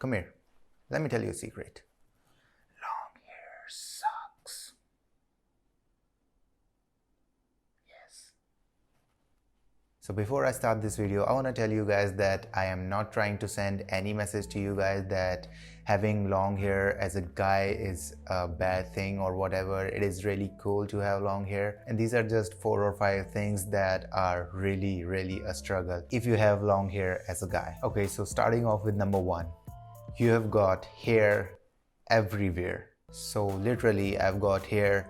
Come here. Let me tell you a secret. Long hair sucks. Yes. So before I start this video, I want to tell you guys that I am not trying to send any message to you guys that having long hair as a guy is a bad thing or whatever. It is really cool to have long hair, and these are just 4 or 5 things that are really a struggle if you have long hair as a guy. Okay, so starting off with number 1, you have got hair everywhere. So literally I've got hair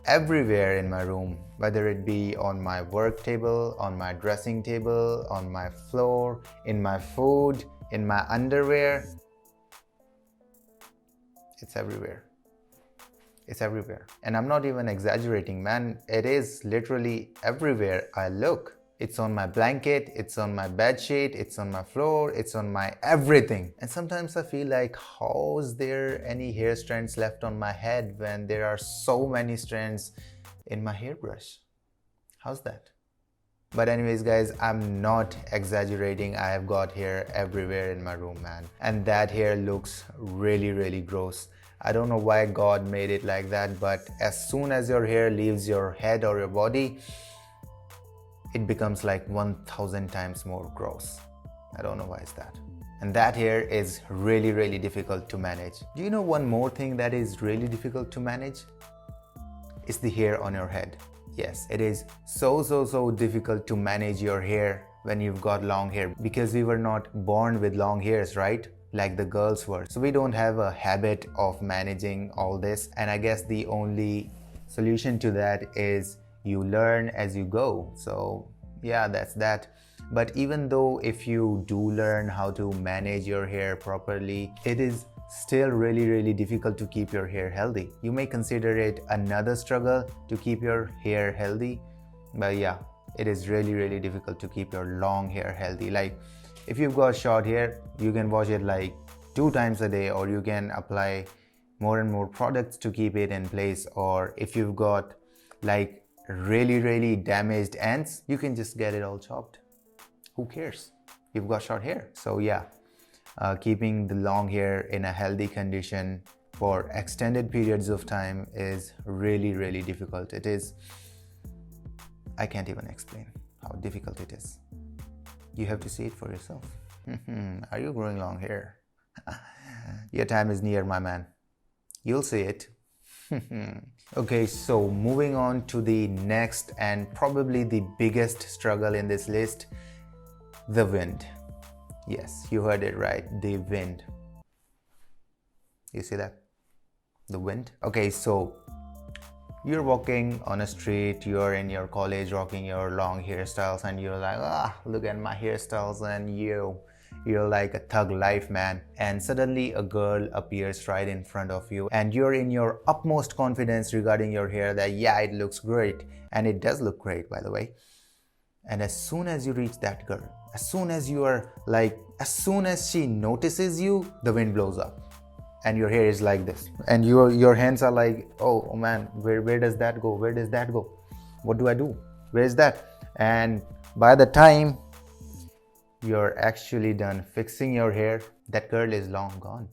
everywhere in my room, whether it be on my work table, on my dressing table, on my floor, in my food, in my underwear. It's everywhere. It's everywhere. And I'm not even exaggerating, man. It is literally everywhere I look. It's on my blanket, it's on my bed sheet, it's on my floor, it's on my everything. And sometimes I feel like, how is there any hair strands left on my head when there are so many strands in my hairbrush? How's that? But anyways guys, I'm not exaggerating. I have got hair everywhere in my room, man. And that hair looks really gross. I don't know why God made it like that, but as soon as your hair leaves your head or your body, it becomes like 1000 times more gross. I don't know why it's that. And that hair is really difficult to manage. Do you know one more thing that is really difficult to manage? It's the hair on your head. Yes, it is so difficult to manage your hair when you've got long hair, because we were not born with long hairs, right? Like the girls were. So we don't have a habit of managing all this. And I guess the only solution to that is you learn as you go. So yeah, that's that. But even though if you do learn how to manage your hair properly, it is still really difficult to keep your hair healthy. You may consider it another struggle to keep your hair healthy, but yeah, it is really difficult to keep your long hair healthy. Like if you've got short hair, you can wash it like 2 times a day, or you can apply more and more products to keep it in place. Or if you've got like really damaged ends, you can just get it all chopped. Who cares? You've got short hair. So yeah, keeping the long hair in a healthy condition for extended periods of time is really difficult. It is, I can't even explain how difficult it is. You have to see it for yourself. Are you growing long hair? Your time is near, my man. You'll see it. Okay, so moving on to the next and probably the biggest struggle in this list, the wind. Yes, you heard it right, the wind. You see that? The wind. Okay, so you're walking on a street, you're in your college rocking your long hairstyles, and you're like, look at my hairstyles, and you're like a thug life, man. And suddenly a girl appears right in front of you, and you're in your utmost confidence regarding your hair that yeah, it looks great. And it does look great, by the way. And as soon as you reach that girl, as soon as she notices you, the wind blows up and your hair is like this, and your hands are like, oh man, where does that go? Where does that go? What do I do? Where is that? And by the time you're actually done fixing your hair, that girl is long gone.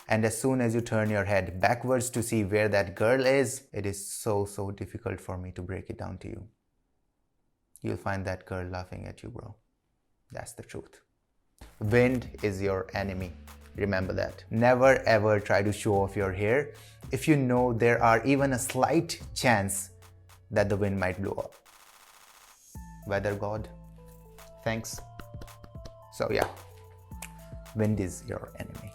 And as soon as you turn your head backwards to see where that girl is, it is so difficult for me to break it down to you. You'll find that girl laughing at you, bro. That's the truth. Wind is your enemy. Remember that. Never ever try to show off your hair if you know there are even a slight chance that the wind might blow up. Weather God, thanks. So yeah, wind is your enemy.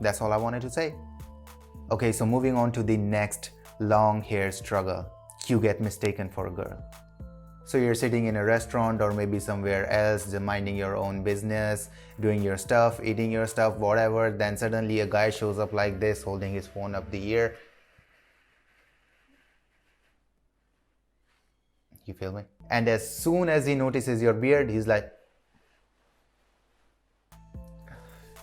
That's all I wanted to say. Okay, so moving on to the next long hair struggle. You get mistaken for a girl. So you're sitting in a restaurant or maybe somewhere else, just minding your own business, doing your stuff, eating your stuff, whatever. Then suddenly a guy shows up like this, holding his phone up the ear. You feel me? And as soon as he notices your beard, he's like,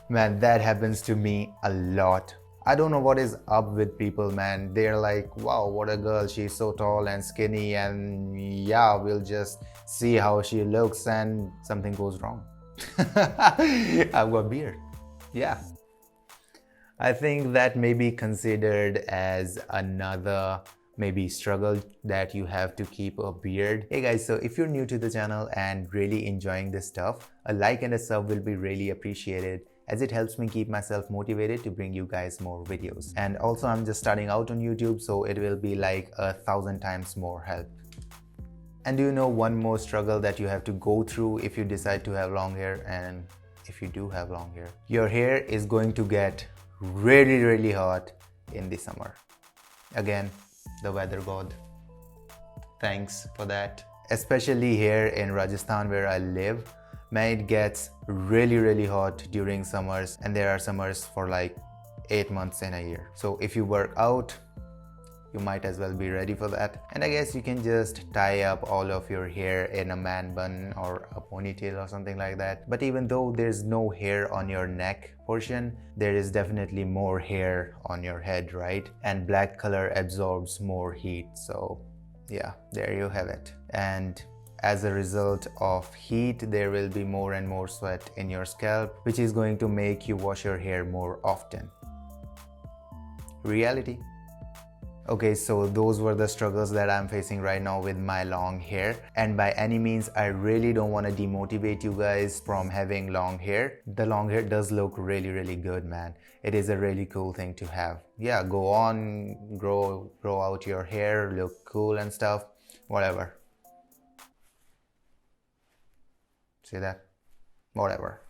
man, that happens to me a lot. I don't know what is up with people, man. They're like, wow, what a girl. She's so tall and skinny, and yeah, we'll just see how she looks, and something goes wrong. I've got beard. Yeah, I think that may be considered as another maybe struggle that you have to keep a beard. Hey guys, so if you're new to the channel and really enjoying this stuff, a like and a sub will be really appreciated, as it helps me keep myself motivated to bring you guys more videos. And also I'm just starting out on YouTube, so it will be like 1,000 times more help. And do you know one more struggle that you have to go through if you decide to have long hair, and if you do have long hair? Your hair is going to get really hot in the summer. Again, the weather god, thanks for that. Especially here in Rajasthan where I live, man, it gets really hot during summers, and there are summers for like 8 months in a year. So if you work out, you might as well be ready for that. And I guess you can just tie up all of your hair in a man bun or a ponytail or something like that. But even though there's no hair on your neck portion, there is definitely more hair on your head, right? And black color absorbs more heat. So yeah, there you have it. And as a result of heat, there will be more and more sweat in your scalp, which is going to make you wash your hair more often. Reality. Okay, so those were the struggles that I'm facing right now with my long hair. And by any means, I really don't want to demotivate you guys from having long hair. The long hair does look really good, man. It is a really cool thing to have. Yeah, go on, grow out your hair, look cool and stuff, whatever. See that? Whatever.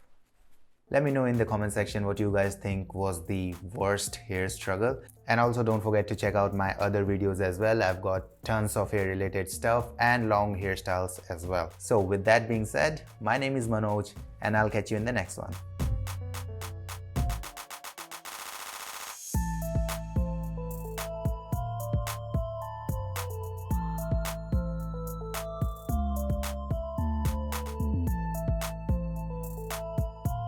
Let me know in the comment section what you guys think was the worst hair struggle. And also don't forget to check out my other videos as well. I've got tons of hair related stuff and long hairstyles as well. So with that being said, my name is Manoj and I'll catch you in the next one.